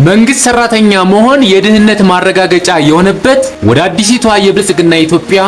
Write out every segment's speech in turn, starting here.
መንግስት ሰራተኛ መሆን የድህነት ማረጋገጫ የሆነበት ወደ አዲሲቷ የብልጽግና ኢትዮጵያ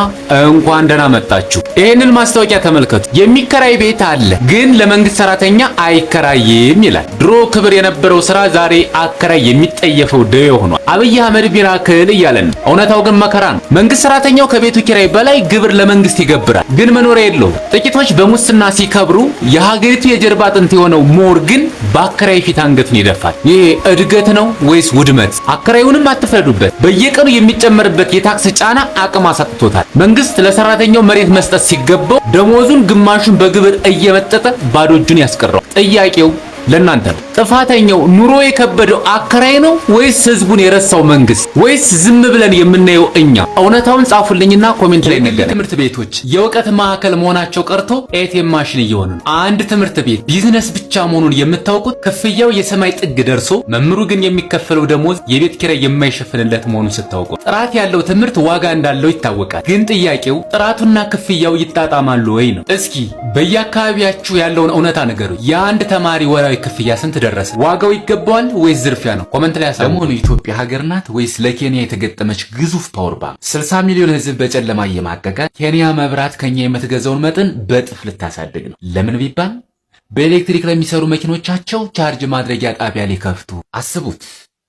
እንኳን ደህና መጣችሁ። ይሄንን ማስታወቂያ ተመልከቱ። የሚከራይ ቤት አለ፣ ግን ለመንግስት ሰራተኛ አይከራይም ይላል። ድሮ ክብር የነበረው ስራ ዛሬ አከራይ የሚጠየፈው ደዌ ሆኗል። አብይ አህመድ ሚራክል እያለን ነው። እውነታው ግን መከራ ነው። መንግስት ሰራተኛው ከቤቱ ኪራይ በላይ ግብር ለመንግስት ይገብራል፣ ግን መኖሪያ የለውም። ጥቂቶች በሙስና ሲከብሩ፣ የሀገሪቱ የጀርባ አጥንት የሆነው ምሁር ግን በአከራይ ፊት አንገቱን ይደፋል። ይሄ እድገት ነው ወይስ ውድመት? አከራዩንም አትፍረዱበት። በየቀኑ የሚጨመርበት የታክስ ጫና አቅም አሳጥቶታል። መንግስት ለሰራተኛው መሬት መስጠት ሲገባው ደሞዙን ግማሹን በግብር እየመጠጠ ባዶ እጁን ያስቀረው። ጥያቄው ለእናንተ ነው። ጥፋተኛው ኑሮ የከበደው አከራይ ነው ወይስ ህዝቡን የረሳው መንግስት? ወይስ ዝም ብለን የምናየው እኛ? እውነታውን ጻፉልኝና ኮሜንት ላይ ነገሩ። ትምህርት ቤቶች የእውቀት ማዕከል መሆናቸው ቀርቶ ኤቲኤም ማሽን እየሆኑ ነው። አንድ ትምህርት ቤት ቢዝነስ ብቻ መሆኑን የምታውቁት ክፍያው የሰማይ ጥግ ደርሶ መምህሩ ግን የሚከፈለው ደሞዝ የቤት ኪራይ የማይሸፍንለት መሆኑን ስታውቁ። ጥራት ያለው ትምህርት ዋጋ እንዳለው ይታወቃል። ግን ጥያቄው ጥራቱና ክፍያው ይጣጣማሉ ወይ ነው። እስኪ በየአካባቢያችሁ ያለውን እውነታ ነገሩ። የአንድ ተማሪ ወራዊ ክፍያ ስንት ደረሰ? ዋጋው ይገባዋል ወይስ ዝርፊያ ነው? ኮሜንት ላይ አሳውቁ። ለመሆኑ ኢትዮጵያ ሀገር ናት ወይስ ለኬንያ የተገጠመች ግዙፍ ፓወር ባንክ? 60 ሚሊዮን ህዝብ በጨለማ እየማቀቀ ኬንያ መብራት ከኛ የምትገዛውን መጠን በጥፍ ልታሳድግ ነው። ለምን ቢባል በኤሌክትሪክ ለሚሰሩ መኪኖቻቸው ቻርጅ ማድረጊያ ጣቢያ ሊከፍቱ። አስቡት።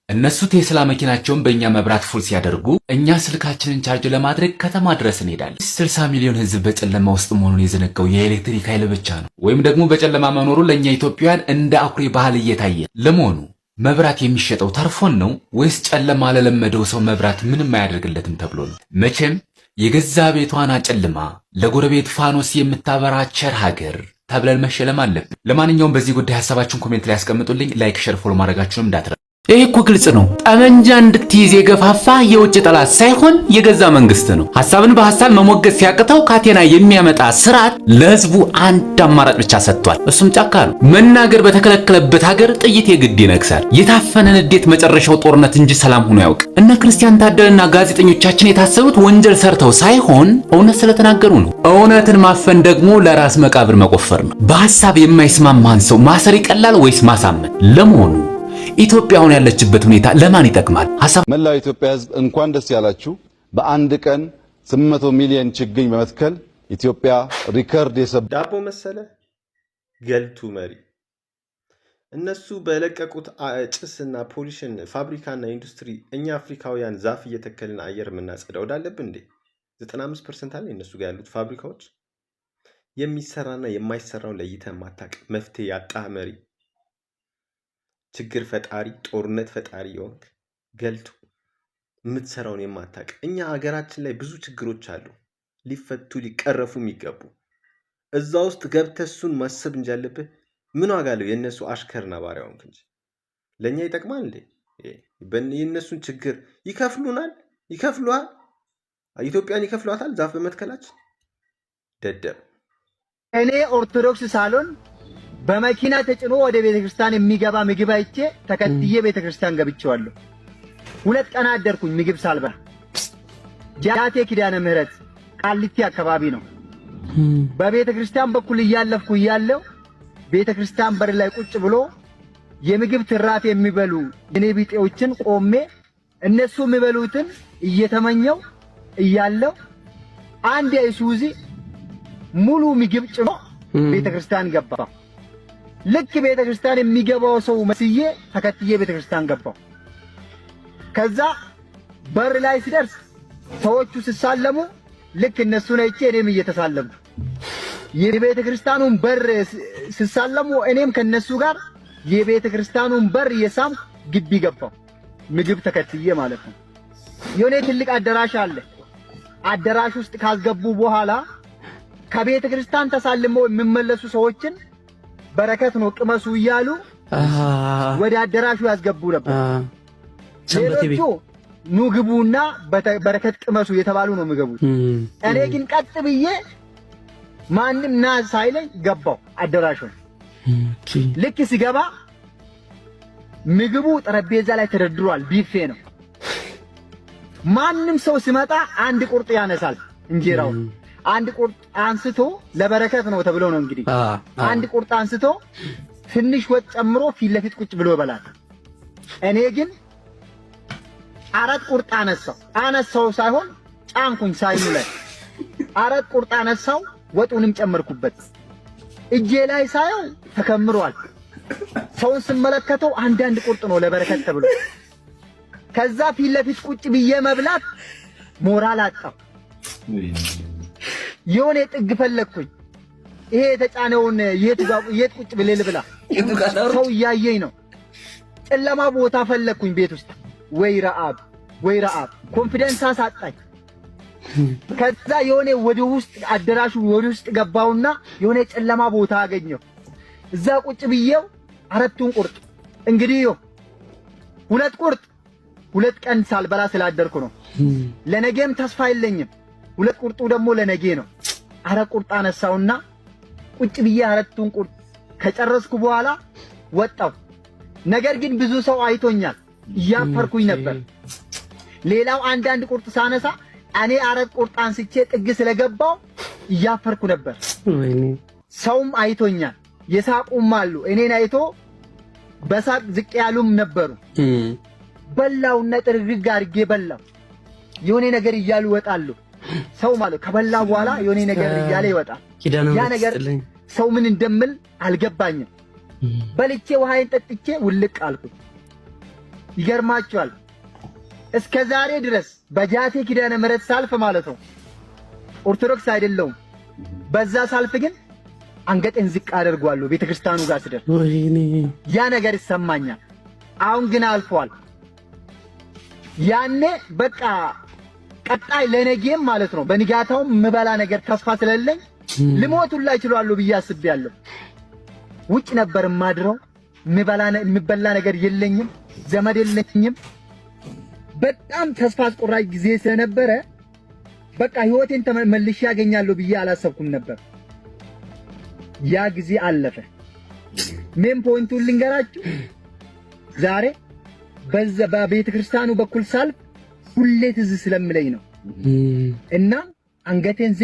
እነሱ ቴስላ መኪናቸውን በእኛ መብራት ፉል ሲያደርጉ እኛ ስልካችንን ቻርጅ ለማድረግ ከተማ ድረስ እንሄዳለን። 60 ሚሊዮን ህዝብ በጨለማ ውስጥ መሆኑን የዘነጋው የኤሌክትሪክ ኃይል ብቻ ነው። ወይም ደግሞ በጨለማ መኖሩ ለእኛ ኢትዮጵያውያን እንደ አኩሪ ባህል እየታየ። ለመሆኑ መብራት የሚሸጠው ተርፎን ነው ወይስ ጨለማ ለለመደው ሰው መብራት ምንም አያደርግለትም ተብሎ ነው? መቼም የገዛ ቤቷን አጨልማ ለጎረቤት ፋኖስ የምታበራ ቸር ሀገር ተብለን መሸለም አለብን። ለማንኛውም በዚህ ጉዳይ ሀሳባችሁን ኮሜንት ላይ ያስቀምጡልኝ። ላይክ፣ ሼር፣ ፎሎ ማድረጋችሁንም እንዳትረሱ። ይሄ እኮ ግልጽ ነው። ጠመንጃ እንድትይዝ የገፋፋ የውጭ ጠላት ሳይሆን የገዛ መንግስት ነው። ሐሳብን በሐሳብ መሞገት ሲያቅተው ካቴና የሚያመጣ ስርዓት ለህዝቡ አንድ አማራጭ ብቻ ሰጥቷል። እሱም ጫካ ነው። መናገር በተከለከለበት ሀገር ጥይት የግድ ይነግሳል። የታፈነ ንዴት መጨረሻው ጦርነት እንጂ ሰላም ሆኖ ያውቅ። እነ ክርስቲያን ታደለና ጋዜጠኞቻችን የታሰሩት ወንጀል ሰርተው ሳይሆን እውነት ስለተናገሩ ነው። እውነትን ማፈን ደግሞ ለራስ መቃብር መቆፈር ነው። በሐሳብ የማይስማማን ሰው ማሰር ይቀላል ወይስ ማሳመን? ለመሆኑ ኢትዮጵያ አሁን ያለችበት ሁኔታ ለማን ይጠቅማል? መላው ኢትዮጵያ ህዝብ እንኳን ደስ ያላችሁ። በአንድ ቀን 800 ሚሊዮን ችግኝ በመትከል ኢትዮጵያ ሪከርድ የሰበረ ዳቦ መሰለ ገልቱ መሪ። እነሱ በለቀቁት ጭስና ፖሊሽን ፋብሪካና ኢንዱስትሪ እኛ አፍሪካውያን ዛፍ እየተከልን አየር የምናጸዳው ዳለብን እንዴ? 95% አለ እነሱ ጋር ያሉት ፋብሪካዎች። የሚሰራና የማይሰራውን ለይተህ ማታቅ መፍትሄ ያጣ መሪ፣ ችግር ፈጣሪ፣ ጦርነት ፈጣሪ የሆንክ ገልቱ፣ የምትሰራውን የማታቅ። እኛ ሀገራችን ላይ ብዙ ችግሮች አሉ ሊፈቱ ሊቀረፉ የሚገቡ። እዛ ውስጥ ገብተህ እሱን ማሰብ እንጂ ያለብህ ምን ዋጋ አለው? የእነሱ አሽከርና ባሪያ ሆንክ እንጂ ለእኛ ይጠቅማል እንዴ? የእነሱን ችግር ይከፍሉናል፣ ይከፍሉሃል። ኢትዮጵያን ይከፍሏታል ዛፍ በመትከላችን። ደደብ። እኔ ኦርቶዶክስ ሳሎን በመኪና ተጭኖ ወደ ቤተክርስቲያን የሚገባ ምግብ አይቼ ተከትዬ ቤተክርስቲያን ገብቼዋለሁ። 2 ቀን አደርኩኝ ምግብ ሳልበላ። ጃቴ ኪዳነ ምህረት ቃሊቲ አካባቢ ነው። በቤተክርስቲያን በኩል እያለፍኩ እያለው ቤተክርስቲያን በር ላይ ቁጭ ብሎ የምግብ ትራፊ የሚበሉ የኔ ቢጤዎችን ቆሜ እነሱ የሚበሉትን እየተመኘው እያለው አንድ አይሱዚ ሙሉ ምግብ ጭኖ ቤተክርስቲያን ገባ። ልክ ቤተክርስቲያን የሚገባው ሰው መስዬ ተከትዬ ቤተክርስቲያን ገባው። ከዛ በር ላይ ሲደርስ ሰዎቹ ሲሳለሙ ልክ እነሱን አይቼ እኔም እየተሳለምኩ የቤተክርስቲያኑን በር ሲሳለሙ እኔም ከነሱ ጋር የቤተክርስቲያኑን በር የሳም ግቢ ገባው። ምግብ ተከትዬ ማለት ነው። የሆነ ትልቅ አዳራሽ አለ። አዳራሽ ውስጥ ካስገቡ በኋላ ከቤተክርስቲያን ተሳልመው የሚመለሱ ሰዎችን በረከት ነው ቅመሱ እያሉ ወደ አዳራሹ ያስገቡ ነበር። ሌሎቹ ኑ ግቡና በረከት ቅመሱ የተባሉ ነው የሚገቡት። እኔ ግን ቀጥ ብዬ ማንም ና ሳይለኝ ገባው አዳራሹ። ልክ ሲገባ ምግቡ ጠረጴዛ ላይ ተደርድሯል። ቢፌ ነው። ማንም ሰው ሲመጣ አንድ ቁርጥ ያነሳል እንጀራው። አንድ ቁርጥ አንስቶ ለበረከት ነው ተብሎ ነው እንግዲህ አንድ ቁርጥ አንስቶ ትንሽ ወጥ ጨምሮ ፊት ለፊት ቁጭ ብሎ ይበላል። እኔ ግን አራት ቁርጥ አነሳው ሳይሆን ጫንኩኝ ሳይኑ ላይ አራት ቁርጥ አነሳው፣ ወጡንም ጨመርኩበት። እጄ ላይ ሳየው ተከምሯል። ሰውን ስመለከተው አንዳንድ ቁርጥ ነው ለበረከት ተብሎ። ከዛ ፊት ለፊት ቁጭ ብዬ መብላት ሞራል አጣው። የሆነ ጥግ ፈለግኩኝ። ይሄ የተጫነውን የት ቁጭ ብለህ ልብላ? ሰው እያየኝ ነው። ጨለማ ቦታ ፈለግኩኝ ቤት ውስጥ። ወይ ረአብ ኮንፊደንስ አሳጣኝ። ከዛ የሆነ ወደ ውስጥ አዳራሹ ወደ ውስጥ ገባውና የሆነ ጨለማ ቦታ አገኘው። እዛ ቁጭ ብዬው አራቱን ቁርጥ እንግዲህ ሁለት ቀን ሳልበላ ስላደርኩ ነው። ለነገም ተስፋ የለኝም። ሁለት ቁርጡ ደግሞ ለነገ ነው። አራት ቁርጥ አነሳውና ቁጭ ብዬ አራቱን ቁርጥ ከጨረስኩ በኋላ ወጣው። ነገር ግን ብዙ ሰው አይቶኛል፣ እያፈርኩኝ ነበር። ሌላው አንዳንድ ቁርጥ ሳነሳ እኔ አራት ቁርጥ አንስቼ ጥግ ስለገባው እያፈርኩ ነበር። ሰውም አይቶኛል፣ የሳቁም አሉ። እኔን አይቶ በሳቅ ዝቅ ያሉም ነበሩ። በላውና ጥርግግ አድርጌ በላው። የሆነ ነገር እያሉ ይወጣሉ። ሰው ማለት ከበላ በኋላ የሆነ ነገር እያለ ይወጣል። ያ ነገር ሰው ምን እንደምል አልገባኝም። በልቼ ውሃዬን ጠጥቼ ውልቅ አልኩ። ይገርማችኋል፣ እስከ ዛሬ ድረስ በጃቴ ኪዳነ ምህረት ሳልፍ ማለት ነው ኦርቶዶክስ አይደለሁም። በዛ ሳልፍ ግን አንገቴን ዝቅ አደርጋለሁ ቤተክርስቲያኑ ጋር ስደርስ። ያ ነገር ይሰማኛል። አሁን ግን አልፏል። ያኔ በቃ ቀጣይ ለነገም ማለት ነው በንጋታው ምበላ ነገር ተስፋ ስለሌለኝ ልሞቱላ ይችላሉ ብዬ አስቤያለሁ። ውጭ ነበር ማድረው። ምበላ ነገር የለኝም፣ ዘመድ የለኝም። በጣም ተስፋ አስቆራጭ ጊዜ ስለነበረ በቃ ህይወቴን ተመልሼ ያገኛለሁ ብዬ አላሰብኩም ነበር። ያ ጊዜ አለፈ። ሜን ፖይንቱን ልንገራችሁ። ዛሬ በዛ በቤተ ክርስቲያኑ በኩል ሳልፍ ሁሌ ትዝ ስለምለኝ ነው እና አንገቴን ዝቅ